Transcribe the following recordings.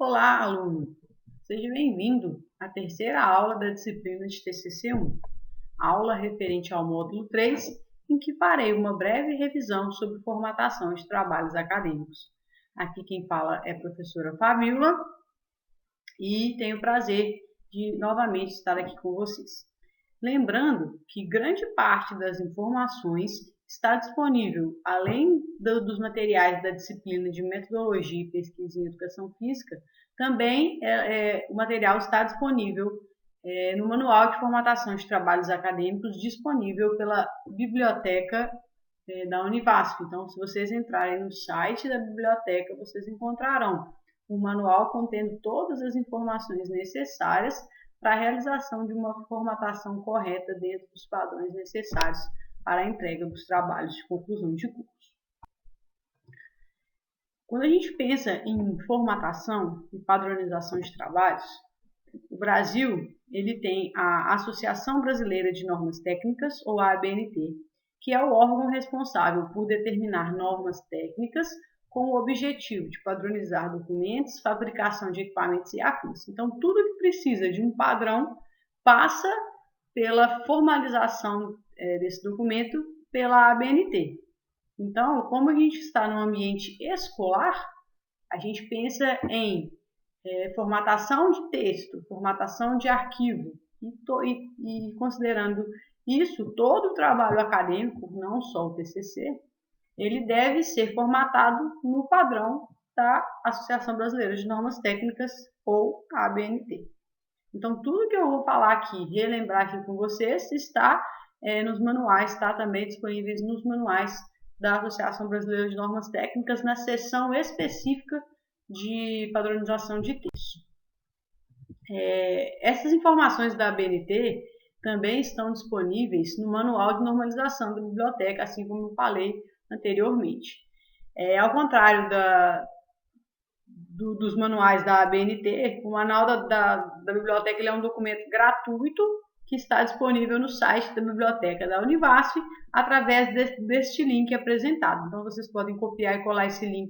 Olá, aluno! Seja bem-vindo à terceira aula da disciplina de TCC1, aula referente ao módulo 3, em que farei uma breve revisão sobre formatação de trabalhos acadêmicos. Aqui quem fala é a professora Fabíola e tenho o prazer de novamente estar aqui com vocês. Lembrando que grande parte das informações está disponível, além dos materiais da disciplina de Metodologia e Pesquisa em Educação Física, também o material está disponível no Manual de Formatação de Trabalhos Acadêmicos, disponível pela biblioteca da Univasf. Então, se vocês entrarem no site da biblioteca, vocês encontrarão um manual contendo todas as informações necessárias para a realização de uma formatação correta dentro dos padrões necessários para a entrega dos trabalhos de conclusão de curso. Quando a gente pensa em formatação e padronização de trabalhos, o Brasil ele tem a Associação Brasileira de Normas Técnicas, ou a ABNT, que é o órgão responsável por determinar normas técnicas com o objetivo de padronizar documentos, fabricação de equipamentos e afins. Então, tudo que precisa de um padrão passa pela formalização desse documento pela ABNT. Então, como a gente está no ambiente escolar, a gente pensa em formatação de texto, formatação de arquivo, e considerando isso, todo o trabalho acadêmico, não só o TCC, ele deve ser formatado no padrão da Associação Brasileira de Normas Técnicas, ou ABNT. Então, tudo que eu vou falar aqui, relembrar aqui com vocês, está nos manuais, está também disponíveis nos manuais da Associação Brasileira de Normas Técnicas, na seção específica de padronização de texto. Essas informações da ABNT também estão disponíveis no Manual de Normalização da Biblioteca, assim como eu falei anteriormente. Ao contrário dos manuais da ABNT, o manual da biblioteca ele é um documento gratuito que está disponível no site da biblioteca da Univasf através deste link apresentado. Então, vocês podem copiar e colar esse link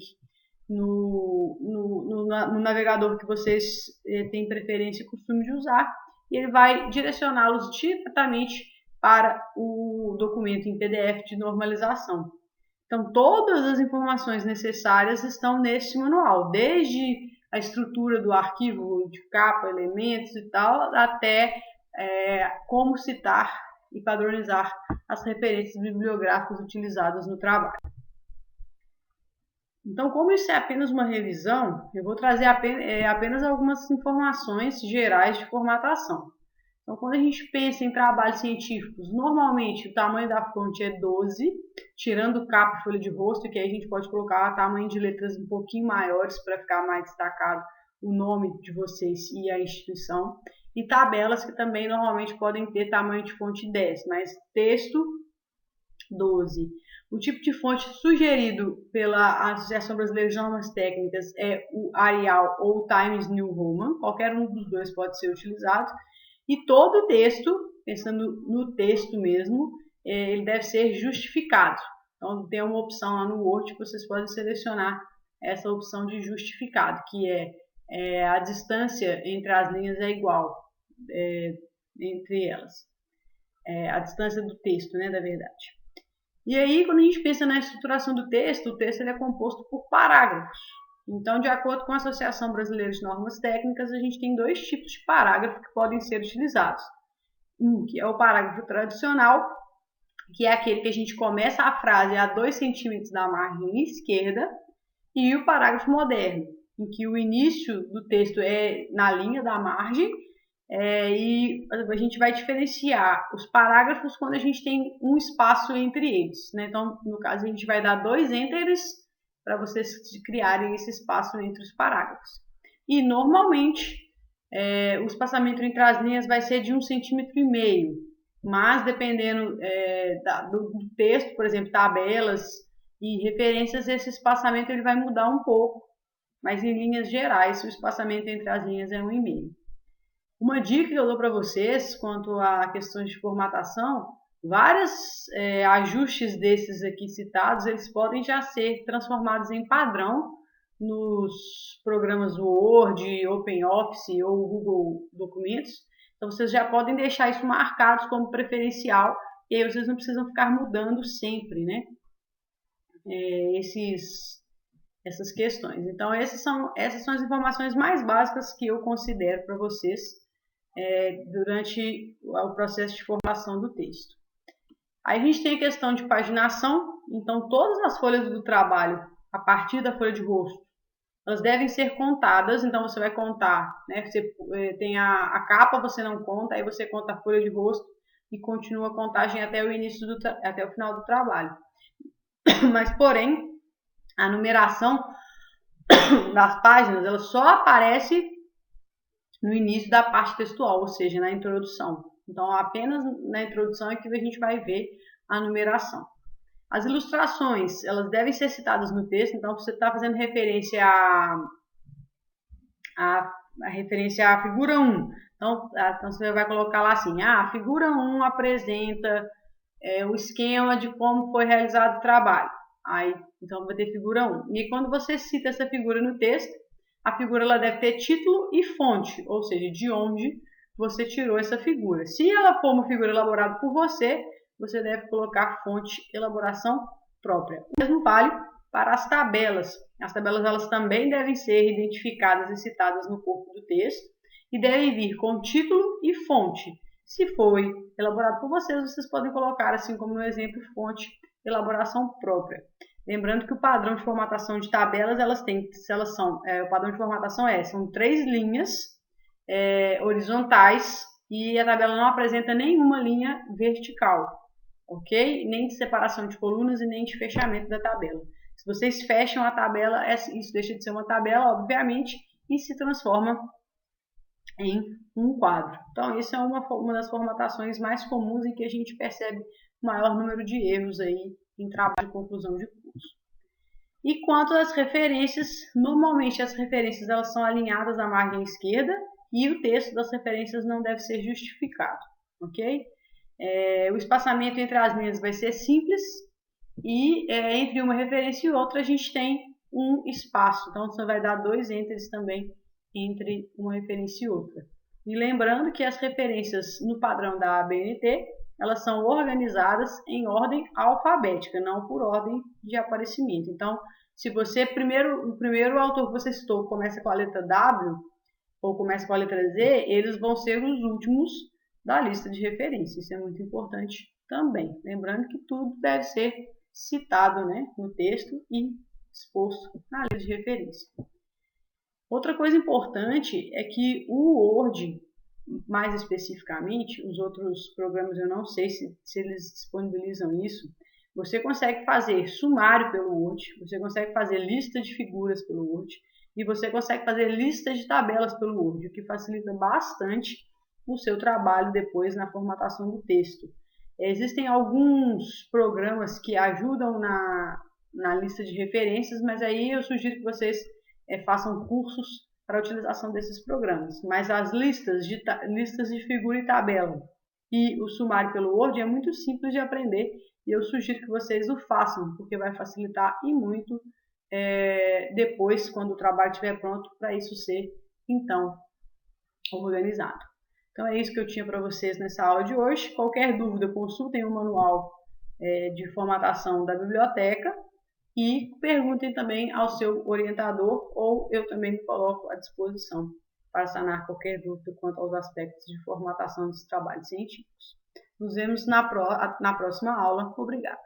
no navegador que vocês têm preferência e costume de usar, e ele vai direcioná-los diretamente para o documento em PDF de normalização. Então, todas as informações necessárias estão neste manual, desde a estrutura do arquivo de capa, elementos e tal, até como citar e padronizar as referências bibliográficas utilizadas no trabalho. Então, como isso é apenas uma revisão, eu vou trazer apenas algumas informações gerais de formatação. Então, quando a gente pensa em trabalhos científicos, normalmente o tamanho da fonte é 12, tirando capa e folha de rosto, que aí a gente pode colocar tamanho de letras um pouquinho maiores para ficar mais destacado o nome de vocês e a instituição. E tabelas que também normalmente podem ter tamanho de fonte 10, mas texto 12. O tipo de fonte sugerido pela Associação Brasileira de Normas Técnicas é o Arial ou o Times New Roman, qualquer um dos dois pode ser utilizado. E todo o texto, pensando no texto mesmo, ele deve ser justificado. Então, tem uma opção lá no Word que vocês podem selecionar essa opção de justificado, que a distância entre as linhas é igual entre elas. A distância do texto, né, da verdade. E aí, quando a gente pensa na estruturação do texto, o texto ele é composto por parágrafos. Então, de acordo com a Associação Brasileira de Normas Técnicas, a gente tem dois tipos de parágrafo que podem ser utilizados. Um, que é o parágrafo tradicional, que é aquele que a gente começa a frase a 2 centímetros da margem esquerda, e o parágrafo moderno, em que o início do texto é na linha da margem, e a gente vai diferenciar os parágrafos quando a gente tem um espaço entre eles, né? Então, no caso, a gente vai dar 2 enteres para vocês criarem esse espaço entre os parágrafos. E, normalmente, o espaçamento entre as linhas vai ser de 1,5 cm, mas dependendo do texto, por exemplo, tabelas e referências, esse espaçamento ele vai mudar um pouco, mas em linhas gerais, o espaçamento entre as linhas é 1,5 cm. Uma dica que eu dou para vocês quanto a questões de formatação, vários ajustes desses aqui citados, eles podem já ser transformados em padrão nos programas Word, OpenOffice ou Google Documentos. Então, vocês já podem deixar isso marcados como preferencial e aí vocês não precisam ficar mudando sempre, né? Essas questões. Então, essas são as informações mais básicas que eu considero para vocês durante o processo de formação do texto. Aí a gente tem a questão de paginação. Então, todas as folhas do trabalho, a partir da folha de rosto, elas devem ser contadas. Então, você vai contar, né? Você tem a capa, você não conta, aí você conta a folha de rosto e continua a contagem até o final do trabalho. Mas, porém, a numeração das páginas, ela só aparece no início da parte textual, ou seja, na introdução. Então, apenas na introdução é que a gente vai ver a numeração. As ilustrações, elas devem ser citadas no texto. Então, você está fazendo referência à figura 1. Então, você vai colocar lá assim, a figura 1 apresenta o esquema de como foi realizado o trabalho. Aí, então, vai ter figura 1. E quando você cita essa figura no texto, a figura ela deve ter título e fonte, ou seja, de onde você tirou essa figura. Se ela for uma figura elaborada por você, você deve colocar fonte elaboração própria. O mesmo vale para as tabelas. As tabelas elas também devem ser identificadas e citadas no corpo do texto e devem vir com título e fonte. Se foi elaborado por vocês, vocês podem colocar, assim como no exemplo, fonte elaboração própria. Lembrando que o padrão de formatação de tabelas, o padrão de formatação são 3 linhas horizontais e a tabela não apresenta nenhuma linha vertical, ok? Nem de separação de colunas e nem de fechamento da tabela. Se vocês fecham a tabela, isso deixa de ser uma tabela, obviamente, e se transforma em um quadro. Então, isso é uma das formatações mais comuns em que a gente percebe maior número de erros aí em trabalho de conclusão de curso. E quanto às referências, normalmente as referências elas são alinhadas à margem esquerda e o texto das referências não deve ser justificado, ok? O espaçamento entre as linhas vai ser simples e entre uma referência e outra a gente tem um espaço, então você vai dar 2 enteres também entre uma referência e outra. E lembrando que as referências no padrão da ABNT, elas são organizadas em ordem alfabética, não por ordem de aparecimento. Então, se o primeiro autor que você citou começa com a letra W ou começa com a letra Z, eles vão ser os últimos da lista de referência. Isso é muito importante também. Lembrando que tudo deve ser citado, né, no texto e exposto na lista de referência. Outra coisa importante é que o Word, mais especificamente, os outros programas eu não sei se eles disponibilizam isso, você consegue fazer sumário pelo Word, você consegue fazer lista de figuras pelo Word e você consegue fazer lista de tabelas pelo Word, o que facilita bastante o seu trabalho depois na formatação do texto. Existem alguns programas que ajudam na lista de referências, mas aí eu sugiro que vocês façam cursos para a utilização desses programas. Mas as listas de figura e tabela e o sumário pelo Word é muito simples de aprender e eu sugiro que vocês o façam, porque vai facilitar e muito depois, quando o trabalho estiver pronto, para isso ser, então, organizado. Então é isso que eu tinha para vocês nessa aula de hoje. Qualquer dúvida, consultem o manual de formatação da biblioteca e perguntem também ao seu orientador ou eu também me coloco à disposição para sanar qualquer dúvida quanto aos aspectos de formatação dos trabalhos científicos. Nos vemos na próxima aula. Obrigada.